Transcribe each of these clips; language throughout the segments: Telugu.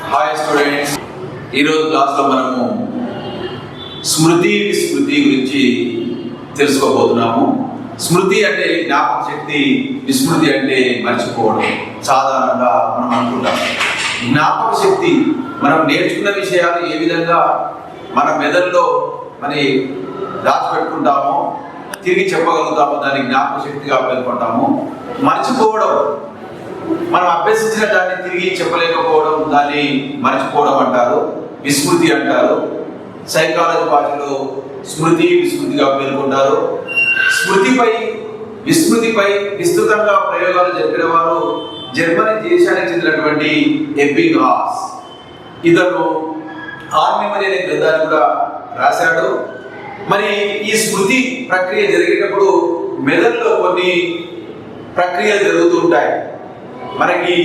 హాయ్ స్టూడెంట్స్, ఈరోజు క్లాస్లో మనము స్మృతి విస్మృతి గురించి తెలుసుకోబోతున్నాము. స్మృతి అంటే జ్ఞాపక శక్తి, విస్మృతి అంటే మర్చిపోవడం. సాధారణంగా మనం అనుకుంటాం జ్ఞాపక శక్తి మనం నేర్చుకున్న విషయాలు ఏ విధంగా మన మెదడులో దాచిపెట్టుకుంటామో, తిరిగి చెప్పగలుగుతామో దాన్ని జ్ఞాపక శక్తిగా పేర్కొంటాము. మర్చిపోవడం, మనం అభ్యసించిన దాన్ని తిరిగి చెప్పలేకపోవడం, దాన్ని మర్చిపోవడం అంటారు, విస్మృతి అంటారు. సైకాలజీ భాషలో స్మృతి విస్మృతిగా పేర్కొంటారు. స్మృతిపై విస్మృతిపై విస్తృతంగా ప్రయోగాలు జరిపిన వారు జర్మనీ దేశానికి చెందినటువంటి ఎబ్బింగ్హాస్. ఇతను మెమరీ అనే గ్రంథాన్ని కూడా రాశాడు. మరి ఈ స్మృతి ప్రక్రియ జరిగేటప్పుడు మెదడులో కొన్ని ప్రక్రియలు జరుగుతూ ఉంటాయి. మనకి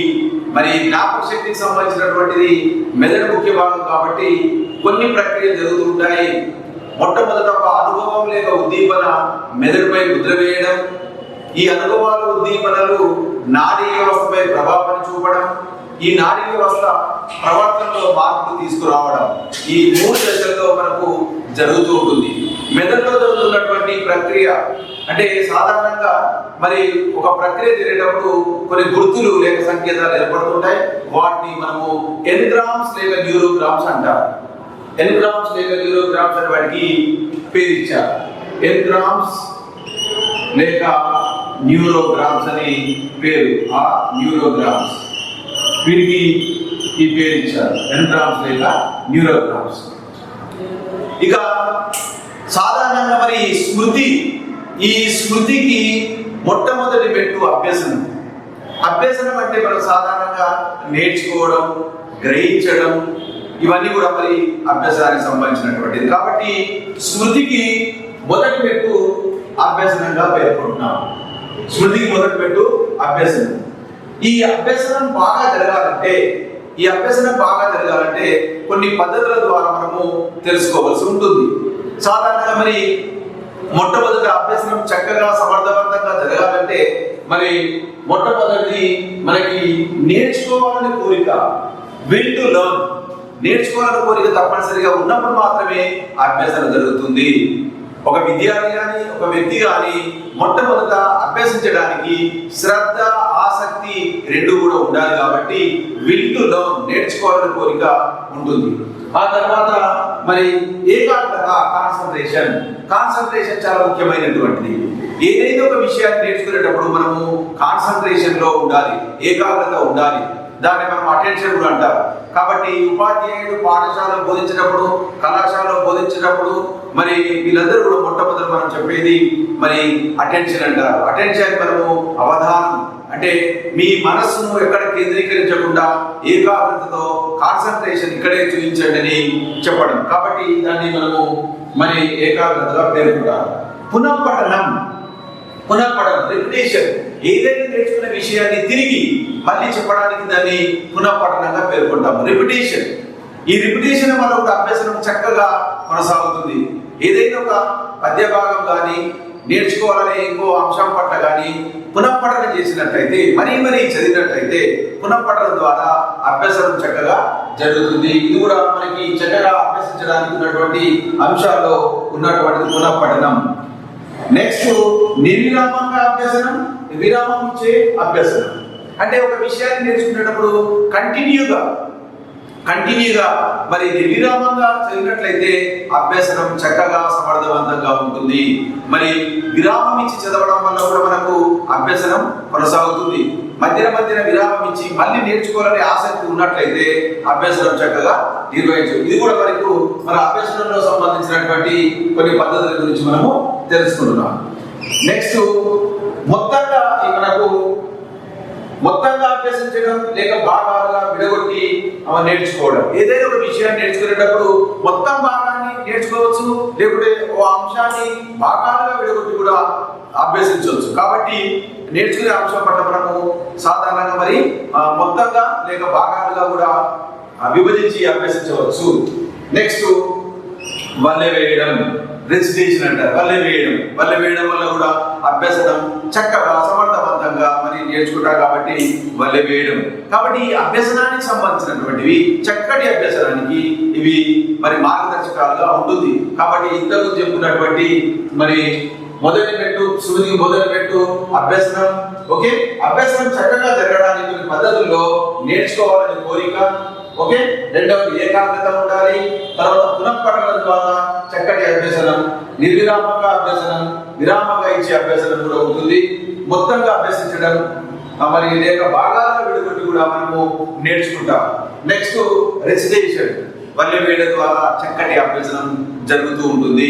జ్ఞాపక శక్తికి సంబంధించినటువంటిది మెదడు ముఖ్య భాగం కాబట్టి కొన్ని ప్రక్రియలు జరుగుతూ ఉంటాయి. మొట్టమొదట ఒక అనుభవం లేక ఉద్దీపన మెదడుపై ముద్ర వేయడం, ఈ అనుభవాలు ఉద్దీపనలు నాడీ వ్యవస్థపై ప్రభావాన్ని చూపడం, ఈ నాడీ వ్యవస్థ ప్రవర్తనలో మార్పులు తీసుకురావడం, ఈ 3 దశల్లో మనకు జరుగుతూ ఉంటుంది. మెదడులో జరుగుతున్నటువంటి ప్రక్రియ అంటే సాధారణంగా ఒక ప్రక్రియ జరిగేటప్పుడు కొన్ని గుర్తులు లేక సంకేతాలు ఏర్పడుతుంటాయి. వాటిని మనము ఎన్గ్రామ్స్ లేక న్యూరోగ్రామ్స్ అంటారు. ఎన్గ్రామ్స్ లేక న్యూరోగ్రామ్స్ అని వాటికి పేరు ఇచ్చారు. ఎన్గ్రామ్స్ లేక న్యూరోగ్రామ్స్ అని పేరు. ఆ న్యూరోగ్రామ్స్ వీరికి ఈ పేరు ఇచ్చారు, ఎన్గ్రామ్స్ లేక న్యూరోగ్రామ్స్. ఇక సాధారణంగా ఈ స్మృతికి మొట్టమొదటి మెట్టు అభ్యసనం. అభ్యసనం అంటే మనం సాధారణంగా నేర్చుకోవడం, గ్రహించడం, ఇవన్నీ కూడా అభ్యసనానికి సంబంధించినటువంటిది. కాబట్టి స్మృతికి మొదటి మెట్టు అభ్యసనంగా పేర్కొంటున్నాం. స్మృతికి మొదటి మెట్టు అభ్యసనం. ఈ అభ్యసనం బాగా జరగాలంటే కొన్ని పద్ధతుల ద్వారా మనము తెలుసుకోవాల్సి ఉంటుంది. సాధారణంగా మొట్టమొదటి అభ్యసనం చక్కగా సమర్థవంతంగా జరగాలంటే మొట్టమొదటిది మనకి నేర్చుకోవాలనే కోరిక, విల్ టు లెర్న్, నేర్చుకోవాలనే కోరిక తప్పనిసరిగా ఉన్నప్పుడు మాత్రమే అభ్యసనం జరుగుతుంది. ఒక విద్యార్థి కానీ ఒక వ్యక్తి కానీ మొట్టమొదట అభ్యసించడానికి శ్రద్ధ, ఆసక్తి రెండు కూడా ఉండాలి. కాబట్టి విల్ టు లెర్న్, నేర్చుకోవాలనే కోరిక ఉంటుంది. ఆ తర్వాత ఏకాగ్రత, కాన్సంట్రేషన్ చాలా ముఖ్యమైనటువంటిది. ఏదైనా ఒక విషయాన్ని నేర్చుకునేటప్పుడు మనము కాన్సంట్రేషన్ లో ఉండాలి, ఏకాగ్రత ఉండాలి. దాన్ని మనం అటెన్షన్ కూడా అంటారు. కాబట్టి ఉపాధ్యాయుడు పాఠశాలలో బోధించినప్పుడు, కళాశాలలో బోధించినప్పుడు వీళ్ళందరూ కూడా మొట్టమొదటి మనం చెప్పేది అటెన్షన్ అంటారు. అటెన్షన్ మనము అవధానం అంటే మీ మనస్సును ఎక్కడ కేంద్రీకరించకుండా ఏకాగ్రతతో కాన్సంట్రేషన్ ఇక్కడే చూపించండి అని చెప్పడం. కాబట్టి దాన్ని మనము ఏకాగ్రతగా పేర్కొంటారు. పునఃపఠనం, రిపిటేషన్. ఏదైనా నేర్చుకున్న విషయాన్ని తిరిగి మళ్ళీ చెప్పడానికి దాన్ని పునఃపఠనంగా పేర్కొంటాము, రిపిటేషన్. ఈ రిపిటేషన్ వల్ల ఒక అభ్యసనం చక్కగా కొనసాగుతుంది. ఏదైనా ఒక పద్య భాగం కానీ నేర్చుకోవాలనే ఇంకో అంశం పట్ల కానీ పునఃపఠనం చేసినట్లయితే, మరీ చదివినట్లయితే పునఃపఠనం ద్వారా అభ్యసనం చక్కగా జరుగుతుంది. ఇది కూడా చక్కగా అభ్యసించడానికి ఉన్నటువంటి అంశాల్లో ఉన్నటువంటి పునఃపఠనం. నెక్స్ట్ నిర్విరామంగా అభ్యసనం, విరామం ఇచ్చే అభ్యసనం. అంటే ఒక విషయాన్ని నేర్చుకునేటప్పుడు కంటిన్యూగా నిర్విరామంగా చదివినట్లయితే అభ్యసనం చక్కగా సమర్థవంతంగా ఉంటుంది. విరామం ఇచ్చి చదవడం వల్ల కూడా మనకు అభ్యసనం కొనసాగుతుంది. మధ్యన విరామం ఇచ్చి మళ్ళీ నేర్చుకోవాలనే ఆసక్తి ఉన్నట్లయితే అభ్యసనం చక్కగా నిర్వహించు. ఇది కూడా మన అభ్యసనంలో సంబంధించినటువంటి కొన్ని పద్ధతుల గురించి మనము తెలుసుకుంటున్నాం. నెక్స్ట్ మొత్తంగా అభ్యసించడం లేక భాగాలుగా విడగొట్టి నేర్చుకోవడం. ఏదైనా ఒక విషయాన్ని నేర్చుకునేటప్పుడు మొత్తం భాగాన్ని నేర్చుకోవచ్చు, లేకుంటే ఓ అంశాన్ని భాగాలుగా విడగొట్టి కూడా అభ్యసించవచ్చు. కాబట్టి నేర్చుకునే అంశం పట్ల మనము సాధారణంగా మొత్తంగా లేక భాగాలుగా కూడా విభజించి అభ్యసించవచ్చు. నెక్స్ట్ వల్లె వేయడం, రెసిటేషన్ అంటారు. వల్లె వేయడం వల్ల కూడా అభ్యసనం చక్కగా సమర్థవంతంగా మరి నేర్చుకుంటారు కాబట్టి వల్లె వేయడం. కాబట్టి ఈ అభ్యసనానికి సంబంధించినటువంటివి చక్కటి అభ్యసనానికి ఇవి మరి మార్గదర్శకాలుగా ఉంటుంది. కాబట్టి ఇంతకు చెప్పుకున్నటువంటి మరి మొదటి పెట్టు శివునికి మొదటి పెట్టు అభ్యసనం. ఓకే, అభ్యసనం చక్కగా జరగడానికి కొన్ని పద్ధతుల్లో నేర్చుకోవాలని కోరిక. ఓకే, రెండవది ఏకాగ్రత ఉండాలి. తర్వాత పునఃపఠనం ద్వారా చక్కటి అభ్యసనం, నిర్విరామంగా అభ్యసనం, విరామంగా ఇచ్చే అభ్యసనం కూడా ఉంటుంది. మొత్తంగా అభ్యసించడం మరి లేక భాగాలుగా విడిపెట్టి కూడా మనము నేర్చుకుంటాం. నెక్స్ట్ రెసిటేషన్, వల్లె వేయడం ద్వారా చక్కటి అభ్యసనం జరుగుతూ ఉంటుంది.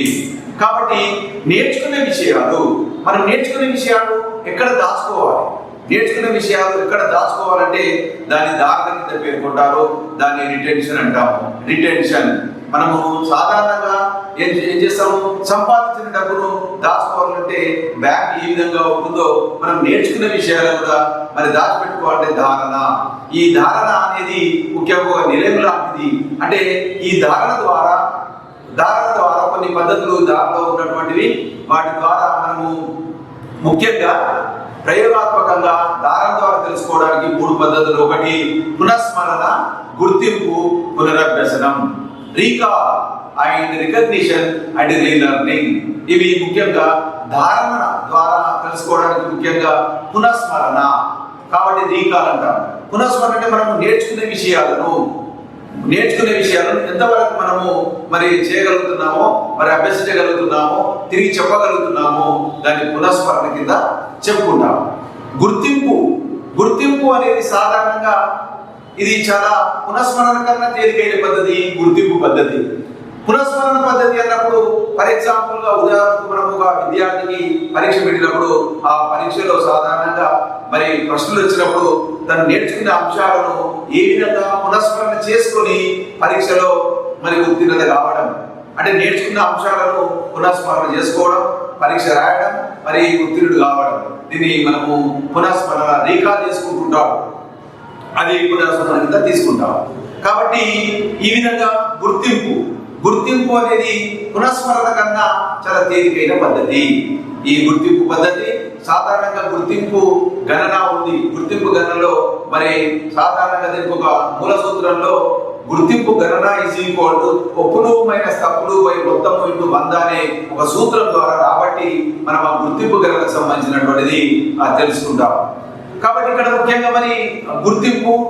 కాబట్టి నేర్చుకునే విషయాలు ఎక్కడ దాచుకోవాలి, నేర్చుకునే విషయాలు ఎక్కడ దాచుకోవాలంటే దాని దారుణ కింద పేర్కొంటారు. దాన్ని రిటెన్షన్ అంటాము. రిటెన్షన్ మనము సాధారణంగా ఏం చేస్తాము, సంపాదించిన డబ్బును దాచుకోవాలంటే బ్యాంక్ ఏ విధంగా ఉంటుందో మనం నేర్చుకునే విషయాలు కూడా మరి దాచిపెట్టుకోవాలంటే ధారణ. ఈ ధారణ అనేది ముఖ్యంగా ఒక నిలయం లాంటిది. అంటే ఈ ధారణ ద్వారా కొన్ని పద్ధతులు దారిలో ఉన్నటువంటివి, వాటి ద్వారా మనము ముఖ్యంగా ప్రయోగాత్మకంగా దారం ద్వారా తెలుసుకోవడానికి 3 పద్ధతులు. ఒకటి పునఃస్మరణ, గుర్తింపు, పునరభ్యసనం. Recall and recognition and relearning. ఇవి ముఖ్యంగా ధారణ ద్వారా తెలుసుకోవడానికి ముఖ్యంగా పునఃస్మరణ. కాబట్టి రీకాల్ అంటాం. పునఃస్మరణ అంటే మనము నేర్చుకునే విషయాలను ఎంతవరకు మనము మరి చేయగలుగుతున్నామో, మరి అభ్యసించగలుగుతున్నామో, తిరిగి చెప్పగలుగుతున్నామో దాన్ని పునఃస్మరణ కింద చెప్పుకుంటాం. గుర్తింపు అనేది సాధారణంగా ఇది చాలా పునఃస్మరణ కన్నా తేలికైన పద్ధతి గుర్తింపు పద్ధతి. పునఃస్మరణ పద్ధతి అన్నప్పుడు ఫర్ ఎగ్జాంపుల్ గా ఉదాహరణకు మనం ఒక విద్యార్థికి పరీక్ష పెట్టినప్పుడు ఆ పరీక్షలో సాధారణంగా మరి ప్రశ్నలు వచ్చినప్పుడు తను నేర్చుకునే అంశాలను ఏ విధంగా పునఃస్మరణ చేసుకొని పరీక్షలో మరి ఉత్తీర్ణత కావడం, అంటే నేర్చుకున్న అంశాలను పునఃస్మరణ చేసుకోవడం, పరీక్ష రాయడం, మరి ఉత్తీర్ణుడు కావడం, దీన్ని మనము పునఃస్మరణ రీకాల్ చేసుకుంటుంటాం. అది పునఃస్మరణ కింద తీసుకుంటాం. కాబట్టి ఈ విధంగా గుర్తింపు అనేది పునఃస్మరణ కన్నా చాలా తేలికైన పద్ధతి. ఈ గుర్తింపు పద్ధతి సాధారణంగా గుర్తింపు గణన ఉంది. గుర్తింపు గణనలో మరి సాధారణంగా దీనికి ఒక మూల సూత్రంలో గుర్తింపు గణన ఈజ్ ఈక్వల్ టు ఒప్పులు మైనస్ తప్పులు బై మొత్తం ఇంటూ 100 అనే ఒక సూత్రం ద్వారా రాబట్టి మనం ఆ గుర్తింపు గణనకు సంబంధించినటువంటిది తెలుసుకుంటాం. కాబట్టి ఇక్కడ ముఖ్యంగా మరి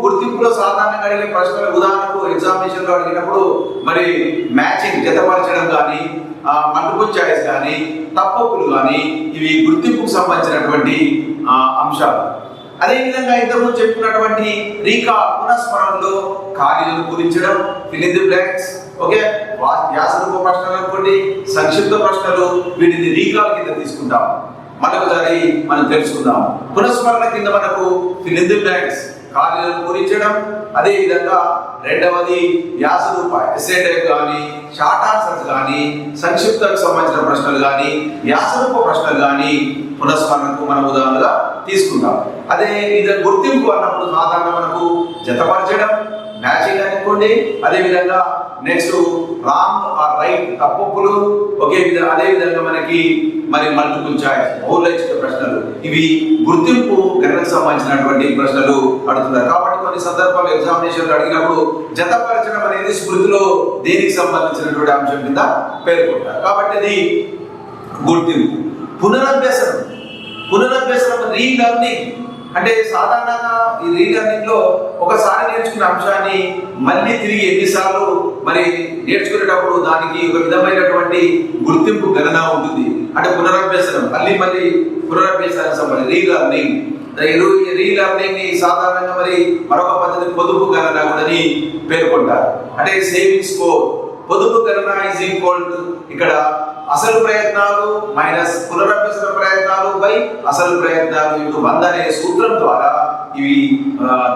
గుర్తింపులో సాధారణంగా అడిగే ప్రశ్నలు, ఉదాహరణకు ఎగ్జామినేషన్ లో అడిగినప్పుడు మరి మ్యాచింగ్ జతపరచడం కానీ, మల్టిపుల్ చాయిస్ కానీ, తప్పొప్పులు కానీ, ఇవి గుర్తింపుకు సంబంధించినటువంటి అంశాలు. అదేవిధంగా ఇంతకుముందు చెప్పుకున్నటువంటి రీకాల్ పునఃస్మరణలో ఖాళీలను పూరించడం, fill in the blanks. Okay, వ్యాసరూప ప్రశ్నలు అనుకోండి, సంక్షిప్త ప్రశ్నలు, వీటిని రీకాల్ కింద తీసుకుంటాం. మరొకసారి మనం తెలుసుకుందాం. పునఃస్మరణ కింద మనకు ఫిల్ ఇన్ ది బ్లాంక్స్, ఖాళీలను పూరించడం. అదే విధంగా రెండవది వ్యాసరూప ఎస్సే టైప్ కానీ, షార్ట్ ఆన్సర్స్ కానీ, సంక్షిప్తకు సంబంధించిన ప్రశ్నలు కానీ, వ్యాసరూప ప్రశ్నలు కానీ పునఃస్మరణకు మనం ఉదాహరణగా తీసుకుంటాం. అదే విధంగా గుర్తింపు అన్నప్పుడు సాధారణ మనకు జతపరచడం, మ్యాచింగ్ అనుకోండి. అదే విధంగా నెక్స్ట్ రాంగ్ ఆర్ రైట్ తప్పొప్పులు. అదే విధంగా మనకి మరి మల్టిపుల్ చాయిస్ బహుళైచ్ఛిక ప్రశ్నలు. ఇవి గుర్తింపు గణనకు సంబంధించినటువంటి ప్రశ్నలు అడుగుతున్నారు. కాబట్టి కొన్ని సందర్భాలు ఎగ్జామినేషన్ అడిగినప్పుడు జతపరచడం అనేది స్మృతిలో దేనికి సంబంధించినటువంటి అంశం కింద పేర్కొంటారు. కాబట్టి అది గుర్తింపు. పునరభ్యసనం రీలర్నింగ్ అంటే సాధారణంగా ఈ రీలర్నింగ్ లో ఒకసారి నేర్చుకున్న అంశాన్ని మళ్ళీ తిరిగి ఎన్నిసార్లు మరి నేర్చుకునేటప్పుడు దానికి ఒక విధమైనటువంటి గుర్తింపు గణన ఉంటుంది. అంటే పునరభ్యసనం మళ్ళీ పునరభ్యసనం సంబంధించి రీలర్నింగ్. రీలర్నింగ్ ని సాధారణంగా మరి మరొక పద్ధతి పొదుపు గణన కూడా పేర్కొంటారు. అంటే సేవింగ్ స్కోర్. పొదుపు గణన ఈజ్ ఈక్వల్ టు ఇక్కడ అసలు ప్రయత్నాలు మైనస్ పునరభ్యసన ప్రయత్నాలు బై అసలు ప్రయత్నాలు ఇంటూ 100 అనే సూత్రం ద్వారా ఇవి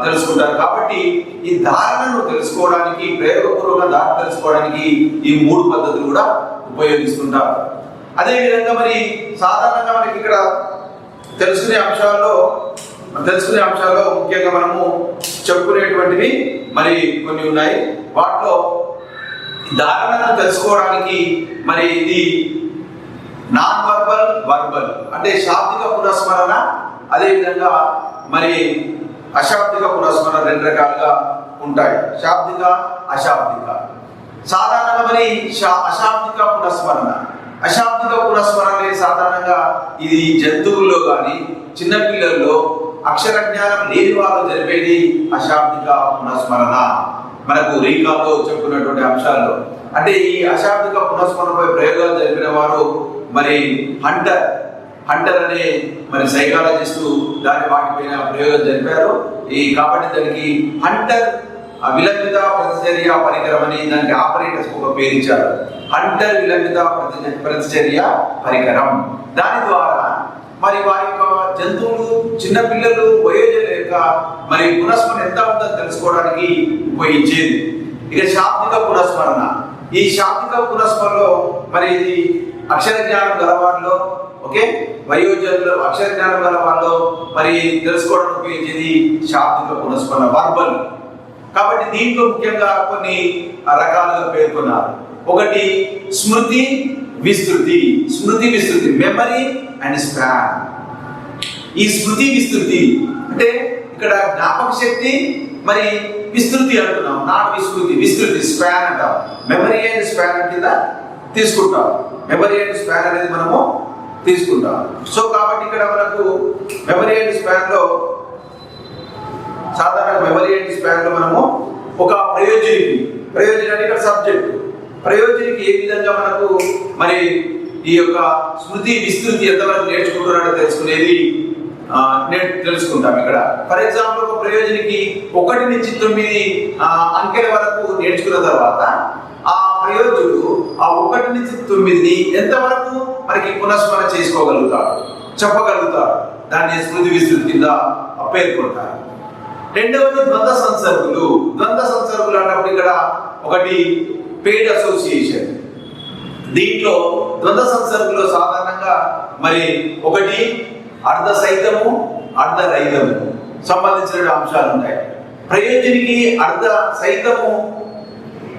తెలుసుకుంటారు. కాబట్టి ఈ ధారణను తెలుసుకోవడానికి, ప్రయోగపూర్వక ధారణ తెలుసుకోవడానికి ఈ 3 పద్ధతులు కూడా ఉపయోగిస్తుంటారు. అదే విధంగా మరి సాధారణంగా మనకి ఇక్కడ తెలుసుకునే అంశాల్లో ముఖ్యంగా మనము చెప్పుకునేటువంటివి మరి కొన్ని ఉన్నాయి. వాటిలో ధారణను తెలుసుకోవడానికి మరి ఇది నాన్ వర్బల్, వర్బల్ అంటే శాబ్దిక పునఃస్మరణ, అదేవిధంగా మరి అశాబ్దిక పునఃస్మరణ రెండు రకాలుగా ఉంటాయి. శాబ్దిక, అశాబ్దిక. సాధారణంగా మరి అశాబ్దిక పునఃస్మరణ, అశాబ్దిక పునఃస్మరణ అనేది సాధారణంగా ఇది జంతువుల్లో కానీ చిన్నపిల్లల్లో అక్షర జ్ఞానం లేని వాళ్ళు జరిపేది అశాబ్దిక పునఃస్మరణ. మనకు రీకాల్లో చెప్పుకున్నటువంటి అంశాల్లో అంటే ఈ అశాబ్దిక పునఃస్మరణపై ప్రయోగాలు జరిపిన వారు మరి హంటర్ అనే మరి సైకాలజిస్టు వాటిపైన ప్రయోగాలు జరిపారు. కాబట్టి దానికి హంటర్ విలంబిత ప్రతిచర్య పరికరం అని దానికి ఆపరేటర్స్ ఒక పేరు ఇచ్చారు. హంటర్ విలంబిత ప్రతిచర్య పరికరం. దాని ద్వారా మరి వారి యొక్క జంతువులు, చిన్నపిల్లలు, వయోజనుల యొక్క మరి పునఃస్మరణ ఎంత ఉందని తెలుసుకోవడానికి ఉపయోగించేది. ఇక శాబ్దిక పునఃస్మరణ, ఈ శాబ్దిక పునఃస్మరణలో మరి ఇది అక్షర జ్ఞానం గలవారిలో, ఓకే, వయోజనులు అక్షర జ్ఞానం గలవారిలో మరి తెలుసుకోవడానికి ఉపయోగించేది శాబ్దిక పునఃస్మరణ, వర్బల్. కాబట్టి దీంట్లో ముఖ్యంగా కొన్ని రకాలుగా పేర్కొన్నారు. ఒకటి స్మృతి విస్తృతి, స్మృతి విస్తృతి, మెమరీ అండ్ స్పాన్. ఈ స్మృతి విస్తృతి అంటే ఇక్కడ జ్ఞాపక శక్తి మరి విస్తృతి అంటున్నాం, నాట్ విస్తృతి, విస్తృతి స్పాన్ అంటాం. మెమరీ అండ్ స్పాన్ కింద తీసుకుంటాం. మెమరీ అండ్ స్పాన్ అనేది మనము తీసుకుంటాం. సో కాబట్టి ఇక్కడ మనకు మెమరీ అండ్ స్పాన్ లో సాధారణ మెమరీ అండ్ స్పాన్ లో మనము ఒక ప్రయోజనం అంటే ఇక్కడ సబ్జెక్ట్ ప్రయోజనకి ఏ విధంగా మనకు మరి ఈ యొక్క స్మృతి విస్తృతి ఎంతవరకు నేర్చుకుంటున్నాడో తెలుసుకునేది తెలుసుకుంటాం ఇక్కడ. ఫర్ ఎగ్జాంపుల్ ఒక ప్రయోజనకి 1 నుంచి 9 అంకెల వరకు నేర్చుకున్న తర్వాత ఆ ప్రయోజకుడు ఆ 1 నుంచి 9ని ఎంతవరకు మనకి పునఃస్మరణ చేసుకోగలుగుతాడు, చెప్పగలుగుతాడు. దాన్ని స్మృతి విస్తృతి కింద పేర్కొంటారు. రెండవది ద్వంద్వ సంసర్గులు. ద్వంద్వ సంసర్గులు అన్నప్పుడు ఇక్కడ ఒకటి పెయిడ్ అసోసియేషన్. దీంట్లో ద్వంద్వ సంసర్గులో సాధారణంగా మరి ఒకటి అర్ధ సైతము, అర్ధ రహితము సంబంధించిన అంశాలు ఉంటాయి. ప్రయోజనికి అర్ధ సైతము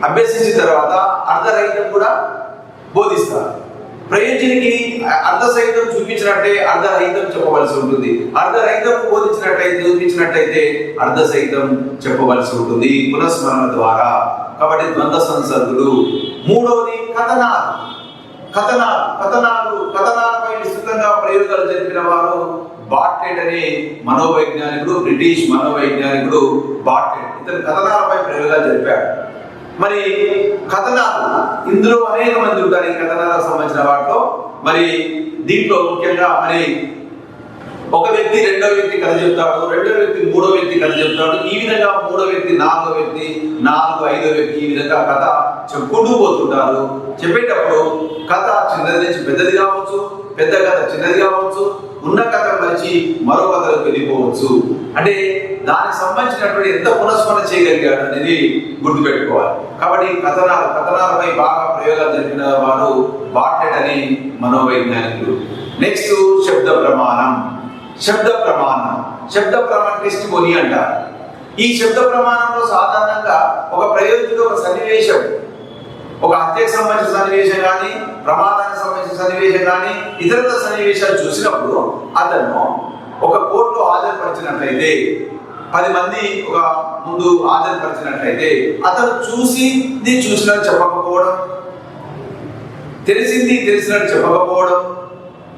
అభ్యసించిన తర్వాత అర్ధ రహితం కూడా బోధిస్తారు. ప్రయోజనికి అర్ధ సహితం చూపించినట్టే అర్ధ రహితం చెప్పవలసి ఉంటుంది. అర్ధ రహితం చూపించినట్టయితే అర్ధ సహితం చెప్పవలసి ఉంటుంది పునఃస్మరణ ద్వారా. కాబట్టి ద్వంద్వ సంసర్గులు. మూడవది కథనాలపై విస్తృతంగా ప్రయోగాలు జరిపిన వారు బార్ట్లెట్ అనే మనోవైజ్ఞానికుడు, బ్రిటిష్ మనోవైజ్ఞానికుడు బార్ట్లెట్. ఇతను కథనాలపై ప్రయోగాలు జరిపాడు. మరి కథనాలు ఇందులో అనేక మంది ఉంటారు. ఈ కథనాలకు సంబంధించిన వాటిలో మరి దీంట్లో ముఖ్యంగా మరి ఒక వ్యక్తి రెండో వ్యక్తి కథ చెప్తాడు, రెండో వ్యక్తి మూడో వ్యక్తి కథ చెప్తాడు. ఈ విధంగా మూడో వ్యక్తి నాలుగో వ్యక్తి, ఐదో వ్యక్తి ఈ విధంగా కథ చెప్పుకుంటూ పోతుంటారు. చెప్పేటప్పుడు కథ చిన్నది నుంచి పెద్దది కావచ్చు, పెద్ద కథ చిన్నది కావచ్చు, ఉన్న కథ మరిచి మరో కథలకు వెళ్ళిపోవచ్చు. అంటే దానికి సంబంధించినటువంటి ఎంత పునఃస్మరణ చేయగలిగాడు అనేది గుర్తుపెట్టుకోవాలి. కాబట్టి కథనాలపై బాగా ప్రయోగాలు జరిపిన వారు బార్ట్లెట్ అని మనోవైజ్ఞానికులు. నెక్స్ట్ శబ్ద ప్రమాణం టెస్టిమోనీ అంటారు. ఈ శబ్ద ప్రమాణంలో సాధారణంగా ఒక ప్రయోజకుడు ఒక సన్నివేశం, ఒక హత్యకు సంబంధించిన సన్నివేశం కానీ, ప్రమాదానికి సంబంధించిన సన్నివేశం కానీ, ఇతర సన్నివేశాలు చూసినప్పుడు అతను ఒక కోర్టులో హాజరుపరిచినట్లయితే, 10 మంది ఒక ముందు హాజరుపరిచినట్లయితే అతను చూసినట్టు చెప్పకపోవడం, తెలిసినట్టు చెప్పకపోవడం,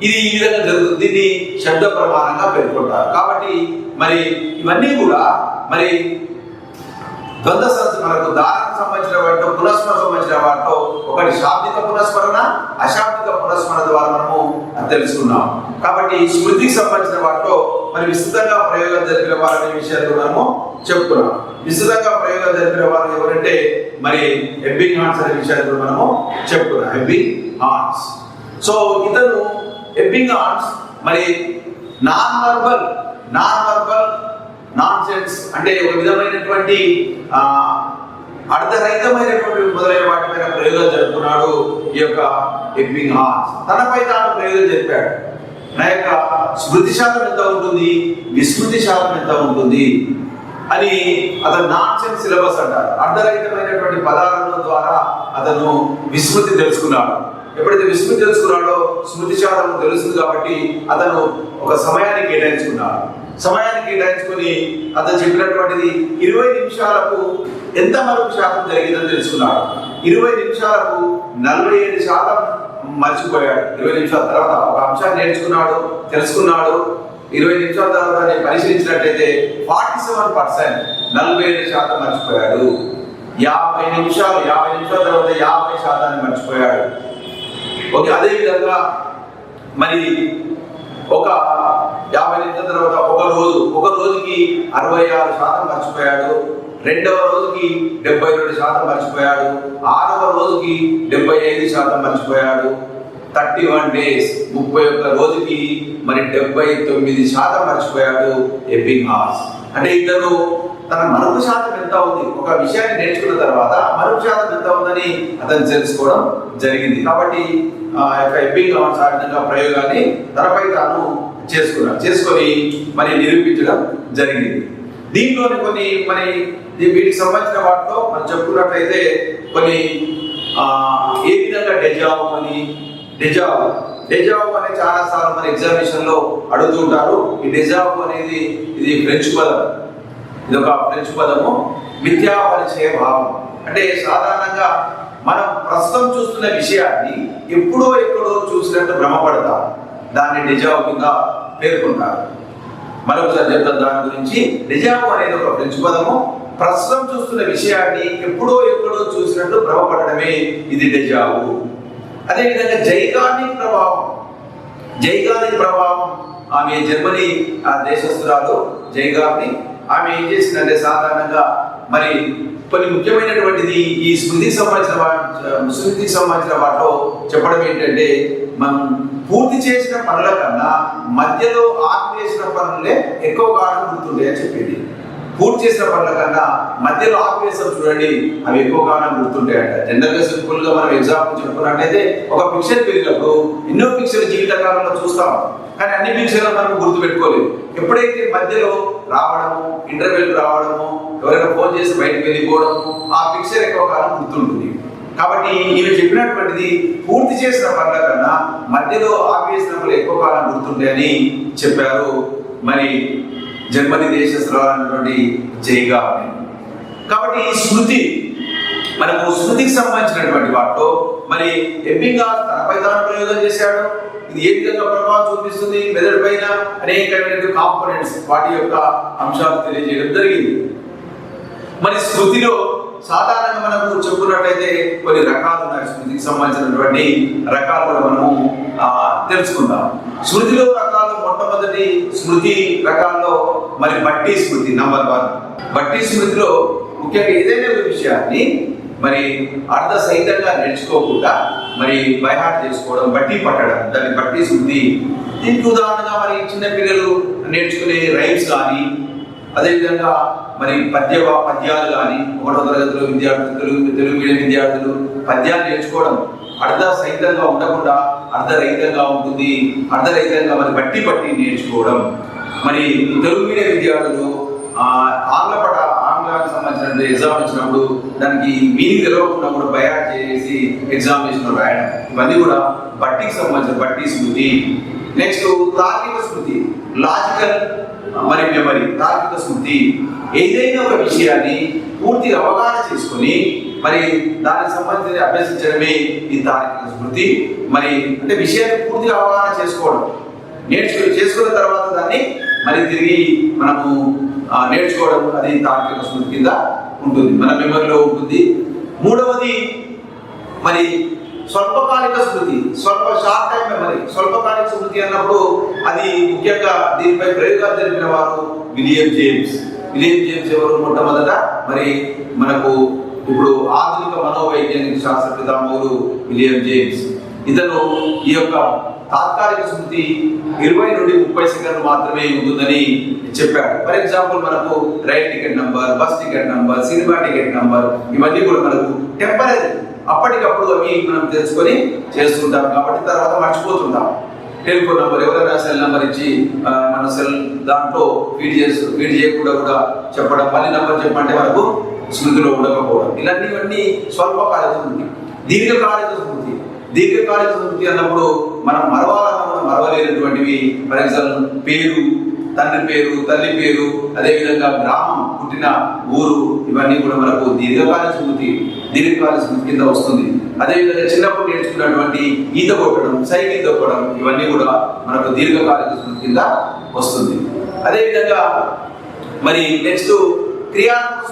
ఇది ఈ విధంగా జరుగుతుంది. దీన్ని శబ్ద ప్రమాణంగా పేర్కొంటారు. కాబట్టి మరి ఇవన్నీ కూడా మరి మనకు దానికి సంబంధించిన వాటిలో, పునఃస్మరణ సంబంధించిన వాటిలో ఒకటి శాబ్దిక పునఃస్మరణ, అశాబ్దిక పునఃస్మరణ ద్వారా మనము తెలుసుకున్నాం. కాబట్టి స్మృతికి సంబంధించిన వాటిలో మరి విస్తృతంగా ప్రయోగాలు జరిపిన వారనే విషయాలు మనము చెప్పుకున్నాం. విస్తృతంగా ప్రయోగాలు జరిపిన వారు ఎవరంటే మరి ఎబ్బింగ్హాన్స్ అనే విషయాలు మనము చెప్పుకున్నాం. ఎబ్బింగ్హాన్స్. సో ఇతను ఎబ్బింగ్హాన్స్ మరి నాన్ వర్బల్ నాన్ సెన్స్ అంటే ఒక విధమైనటువంటి అర్ధరహితమైనటువంటి మొదలైన వాటిపైన ప్రయోగాలు జరుపుకున్నాడు ఈ యొక్క ఎబ్బింగ్హాన్స్. తనపై తాను ప్రయోగాలు జరిపాడు. నా యొక్క స్మృతి శాతం ఎంత ఉంటుంది, విస్మృతి శాతం ఎంత ఉంటుంది అని అతను నాన్ సెన్స్ సిలబస్ అంటారు. అర్ధరహితమైనటువంటి పదాల ద్వారా అతను విస్మృతి తెలుసుకున్నాడు. ఎప్పుడైతే విస్మృతి తెలుసుకున్నాడో స్మృతి శాతం తెలుస్తుంది కాబట్టి అతను ఒక సమయాన్ని కేటాయించుకున్నాడు. సమయాన్ని కేటాయించుకొని అతను చెప్పినటువంటిది 20 నిమిషాలకు ఎంత మరుపు శాతం జరిగిందని తెలుసుకున్నాడు. 20 నిమిషాలకు 47% మర్చిపోయాడు. 20 నిమిషాల తర్వాత ఒక అంశాన్ని నేర్చుకున్నాడు, తెలుసుకున్నాడు. 20 నిమిషాల తర్వాత పరిశీలించినట్లయితే 47%, 47% మర్చిపోయాడు. 50 నిమిషాల తర్వాత 50% మర్చిపోయాడు. ఓకే, అదే విధంగా మరి ఒక 50 నిమిషాల తర్వాత ఒక రోజుకి 66% మర్చిపోయాడు. రెండవ రోజుకి 72% మర్చిపోయాడు. 6వ రోజుకి 75% మర్చిపోయాడు. 31 డేస్ 31 రోజుకి మరి 79% మర్చిపోయాడు. ఎబ్బింగ్ హాస్ అంటే ఇతను తన మరుపు శాతం ఎంత ఉంది, ఒక విషయాన్ని నేర్చుకున్న తర్వాత మరుపు శాతం ఎంత ఉందని అతను తెలుసుకోవడం జరిగింది. కాబట్టి ఎబ్బింగ్ హాస్ ఆ విధంగా ప్రయోగాన్ని తనపై తాను చేసుకొని మరి నిరూపించడం జరిగింది. దీంట్లోని కొన్ని మరి వీటికి సంబంధించిన వాటిలో మనం చెప్పుకున్నట్లయితే కొన్ని ఏ విధంగా డెజావు అనే చాలా సార్లు మన ఎగ్జామినేషన్ లో అడుగుతుంటారు. ఈ డెజావు అనేది ఇది ఫ్రెంచ్ పదం, ఇది ఒక ఫ్రెంచ్ పదము. మిథ్యా పరిచయ భావం అంటే సాధారణంగా మనం ప్రస్తుతం చూస్తున్న విషయాన్ని ఎప్పుడో చూసినట్టు భ్రమపడతాం, దాన్ని డెజావు కింద పేర్కొంటారు. మరొకసారి చెప్తాను దాని గురించి. డెజావు అనేది ఒక ఫ్రెంచ్ పదము. ప్రస్తుతం చూస్తున్న విషయాన్ని ఎప్పుడో చూసినట్టు భ్రమపడమే ఇది డెజావు. అదేవిధంగా జైగార్నిక్ ప్రభావం ఆమె జర్మనీ దేశస్తురాలు జైగార్నిక్. ఆమె ఏం చేసిందంటే సాధారణంగా మరి కొన్ని ముఖ్యమైనటువంటిది ఈ స్మృతికి సంబంధించిన వాటిలో చెప్పడం ఏంటంటే, మనం పూర్తి చేసిన పనుల కన్నా మధ్యలో ఆపివేసిన పనులే ఎక్కువ కాలం గుర్తుండే అని చెప్పింది. పూర్తి చేసిన పనుల కన్నా మధ్యలో ఆపివేసాం చూడండి, అవి ఎక్కువ కాలం గుర్తుంటాయంట. జనరల్గా సింపుల్ గా మనం ఎగ్జాంపుల్ చెప్పుకున్నట్టయితే ఒక పిక్చర్ పెరిగినప్పుడు ఎన్నో పిక్చర్ జీవితకాలంలో చూస్తాం, కానీ అన్ని పిక్చర్లు మనకు గుర్తు పెట్టుకోలేదు. ఎప్పుడైతే మధ్యలో రావడము, ఇంటర్వ్యూకి రావడము, ఎవరైనా ఫోన్ చేసి బయటకు వెళ్ళిపోవడము, ఆ పిక్చర్ ఎక్కువ కాలం గుర్తుంటుంది. కాబట్టి ఈమె చెప్పినటువంటిది పూర్తి చేసిన పనుల కన్నా మధ్యలో ఆపేసినప్పుడు ఎక్కువ కాలం గుర్తుండే అని చెప్పారు మరి జర్మనీ దేశస్తురాలైనటువంటి జైగార్నిక్. కాబట్టి ఈ మనకు స్మృతికి సంబంధించినటువంటి వాటిలో మరి ఎబ్బింగ్ హాస్ తనపై తాను ప్రయోగం చేశాడు. ఇది ఏ విధంగా ప్రభావం చూపిస్తుంది మెదడు పైన, అనేకమైన కాంపోనెంట్స్ వాటి యొక్క అంశాలు తెలియజేయడం జరిగింది. మరి స్మృతిలో సాధారణంగా మనము చెప్పుకున్నట్లయితే కొన్ని రకాలు ఉన్నాయి. స్మృతికి సంబంధించినటువంటి రకాలు కూడా మనము తెలుసుకుందాం. స్మృతిలో రకాలు మొట్టమొదటి స్మృతి రకాల్లో మరి బట్టి స్మృతి నంబర్ 1. బట్టి స్మృతిలో ముఖ్యంగా ఏదైనా విషయాన్ని మరి అర్ధ సహితంగా నేర్చుకోకుండా మరి బైహార్ట్ చేసుకోవడం, బట్టి పట్టడం, దాన్ని బట్టి శుద్ధి. దీనికి ఉదాహరణగా మరి చిన్నపిల్లలు నేర్చుకునే రైమ్స్ కానీ, అదేవిధంగా మరి పద్యాలు కానీ, 1వ తరగతిలో విద్యార్థులు, తెలుగు మీడియం విద్యార్థులు పద్యాలు నేర్చుకోవడం అర్ధ సహితంగా ఉండకుండా అర్ధరహితంగా ఉంటుంది. అర్ధరహితంగా మరి బట్టి నేర్చుకోవడం. మరి తెలుగు మీడియం విద్యార్థులు ఆంగ్లానికి సంబంధించిన ఎగ్జామ్ ఇచ్చినప్పుడు దానికి మీనింగ్ తెలియకుండా కూడా బైహార్ట్ చేసి ఎగ్జామినేషన్ రాయడం, ఇవన్నీ కూడా బట్టికి సంబంధించిన బట్టి స్మృతి. నెక్స్ట్ తార్కిక స్మృతి, లాజికల్ మరి మెమరీ. తార్కిక స్మృతి ఏదైనా ఒక విషయాన్ని పూర్తిగా అవగాహన చేసుకొని మరి దానికి సంబంధించి అభ్యసించడమే ఈ తార్కిక స్మృతి. మరి అంటే విషయాన్ని పూర్తిగా అవగాహన చేసుకోవడం, చేసుకున్న తర్వాత దాన్ని మరి తిరిగి మనము నేర్చుకోవడం, అది తార్కిక స్మృతి కింద ఉంటుంది, మన మెమరీలో ఉంటుంది. 3వది మరి స్వల్పకాలిక స్మృతి, షార్ట్ టైం మెమరీ. స్వల్పకాలిక స్మృతి అన్నప్పుడు అది ముఖ్యంగా దీనిపై ప్రయోగాలు జరిపిన వారు విలియం జేమ్స్ ఎవరు? మొట్టమొదట మరి మనకు ఇప్పుడు ఆధునిక మనోవైజ్ఞానిక శాస్త్ర పితామహుడు విలియం జేమ్స్. ఇతను ఈ యొక్క తాత్కాలిక స్మృతి 20 నుండి 30 సెకండ్లు మాత్రమే ఉంటుందని చెప్పాడు. ఫర్ ఎగ్జాంపుల్ మనకు rail ticket number, bus ticket number, cinema ticket number, ఇవన్నీ కూడా మనకు టెంపరీ, అప్పటికప్పుడు అవి మనం తెలుసుకొని చేస్తుంటాం కాబట్టి తర్వాత మర్చిపోతుంటాం. టెలిఫోన్ నంబర్, ఎవరైనా సెల్ నంబర్ ఇచ్చి మన సెల్ దాంట్లో ఫీడ్ చేయకుండా కూడా చెప్పడం, మళ్ళీ నంబర్ చెప్పమంటే మనకు స్మృతిలో ఉండకపోవడం, ఇలాంటివన్నీ స్వల్పకాలిక స్మృతి. దీర్ఘకాలిక స్మృతి దీర్ఘకాలిక స్మృతి అన్నప్పుడు మనం మరవాలన్నా కూడా మరవలేనటువంటివి. ఫర్ ఎగ్జాంపుల్ పేరు, తండ్రి పేరు, తల్లి పేరు, అదేవిధంగా గ్రామం, పుట్టిన ఊరు, ఇవన్నీ కూడా మనకు దీర్ఘకాలిక స్మృతి కింద వస్తుంది. అదేవిధంగా చిన్నప్పుడు నేర్చుకున్నటువంటి ఈత కొట్టడం, సైకిల్ తొక్కడం, ఇవన్నీ కూడా మనకు దీర్ఘకాలిక స్మృతి కింద వస్తుంది. అదేవిధంగా మరి నెక్స్ట్ క్రియాత్మక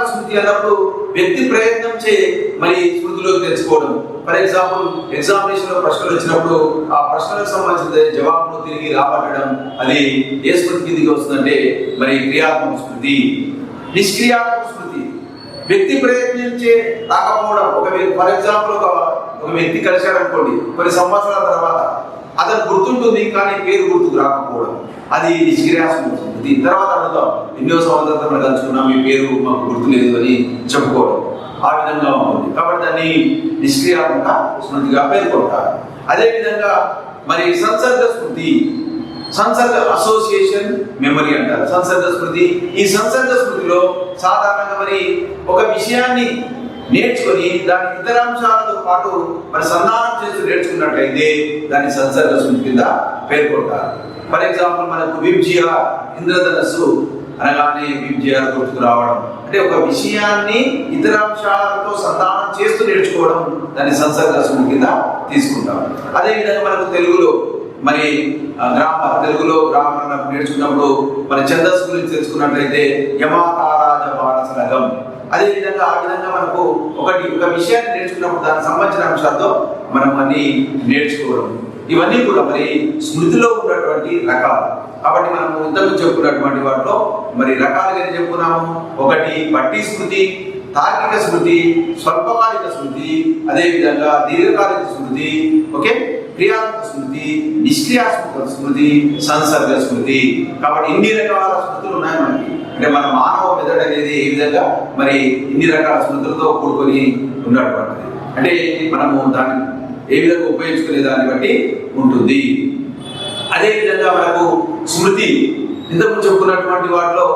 స్మృతి అన్నప్పుడు వ్యక్తి ప్రయత్నం చే మరి స్మృతిలోకి తెచ్చుకోవడం. ఫర్ ఎగ్జాంపుల్ ఎగ్జామినేషన్ లో ప్రశ్నలు వచ్చినప్పుడు ఆ ప్రశ్నలకు సంబంధించిన జవాబును తిరిగి రాబట్టడం, అది ఏ స్మృతి కిందికి వస్తుందంటే మరి క్రియాత్మక స్మృతి. నిష్క్రియాత్మక స్మృతి వ్యక్తి ప్రయత్నించే రాకపోవడం. ఫర్ ఎగ్జాంపుల్ ఒక వ్యక్తి కలిశాడు అనుకోండి, కొన్ని సంవత్సరాల తర్వాత అతను గుర్తుంటుంది కానీ పేరు గుర్తుకు రాకపోవడం, అది నిష్క్రియాత్మక స్మృతి. తర్వాత అడుగుతాం, ఎన్నో సంవత్సరాలు మనం కలుసుకున్నాం, మీ పేరు మాకు గుర్తులేదు అని చెప్పుకోవడం, ఆ విధంగా ఉంటుంది. కాబట్టి దాన్ని నిష్క్రియాత్మక స్మృతిగా పేర్కొంటారు. అదేవిధంగా మరి సంసర్గ అసోసియేషన్ మెమరీ అంటారు సంసర్గ స్మృతి. ఈ సంసర్గ స్మృతిలో సాధారణంగా మరి ఒక విషయాన్ని నేర్చుకొని దాని ఇతర అంశాలతో పాటు మరి సంధానం చేస్తూ నేర్చుకున్నట్లయితే దాన్ని సంసర్గ స్మృతి కింద పేర్కొంటారు. ఫర్ ఎగ్జాంపుల్ మనకు విబ్జిఆర్, ఇంద్రధనస్సు అనగానే విబ్జిఆర్ గుర్తుకు రావడం, అంటే ఒక విషయాన్ని ఇతర అంశాలతో సంధానం చేస్తూ నేర్చుకోవడం, దాన్ని సంసర్గ స్మృతి కింద తీసుకుంటాం. అదేవిధంగా మనకు తెలుగులో గ్రామర్ నేర్చుకున్నప్పుడు మన ఛందస్సు గురించి తెలుసుకున్నట్లయితే యమాతారాజ బాణసలగం. అదేవిధంగా ఆ విధంగా మనకు ఒక విషయాన్ని నేర్చుకున్నప్పుడు దానికి సంబంధించిన అంశాలతో మనం అన్ని నేర్చుకోవడం, ఇవన్నీ కూడా మరి స్మృతిలో ఉన్నటువంటి రకాలు. కాబట్టి మనము ఇంతకు చెప్పుకున్నటువంటి వాటిలో మరి రకాలుగా చెప్పుకున్నాము. ఒకటి బట్టి స్మృతి, తార్కిక స్మృతి, స్వల్పకాలిక స్మృతి, అదేవిధంగా దీర్ఘకాలిక స్మృతి, ఓకే, క్రియాత్మక స్మృతి, నిష్క్రియాత్మక స్మృతి, సంసర్గ స్మృతి. కాబట్టి ఇన్ని రకాల స్మృతులు ఉన్నాయి మనకి. అంటే మన మానవ మెదడు అనేది ఏ విధంగా మరి ఇన్ని రకాల స్మృతులతో కూడుకొని ఉన్నటువంటిది, అంటే మనము దాన్ని ఏ విధంగా ఉపయోగించుకునే దాన్ని బట్టి ఉంటుంది. అదేవిధంగా మనకు స్మృతి ఇంతకు చెప్పుకున్నటువంటి వాటిలో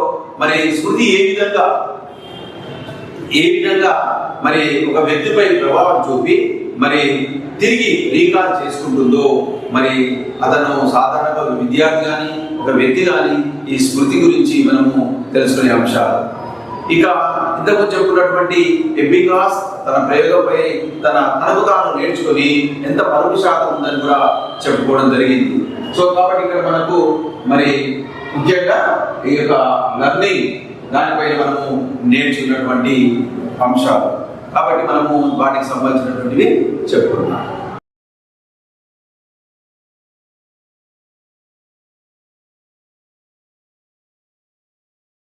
మరి స్మృతి ఏ విధంగా మరి ఒక వ్యక్తిపై ప్రభావం చూపి మరి తిరిగి రీకాల్ చేసుకుంటుందో, మరి అతను సాధారణంగా ఒక విద్యార్థి కానీ ఒక వ్యక్తి కానీ ఈ స్మృతి గురించి మనము తెలుసుకునే అంశాలు. ఇక ఇంతకు చెప్పుకున్నటువంటి ఎబింగాస్ తన ప్రయోగంపై తనకు తాను నేర్చుకొని ఎంత పలుకు శాతం ఉందని కూడా చెప్పుకోవడం జరిగింది. సో కాబట్టి ఇక్కడ మనకు మరి ముఖ్యంగా ఈ యొక్క లెర్నింగ్ దానిపైన మనము నేర్చుకున్నటువంటి అంశాలు. కాబట్టి మనము వాటికి సంబంధించినటువంటివి చెప్పుకున్నాం.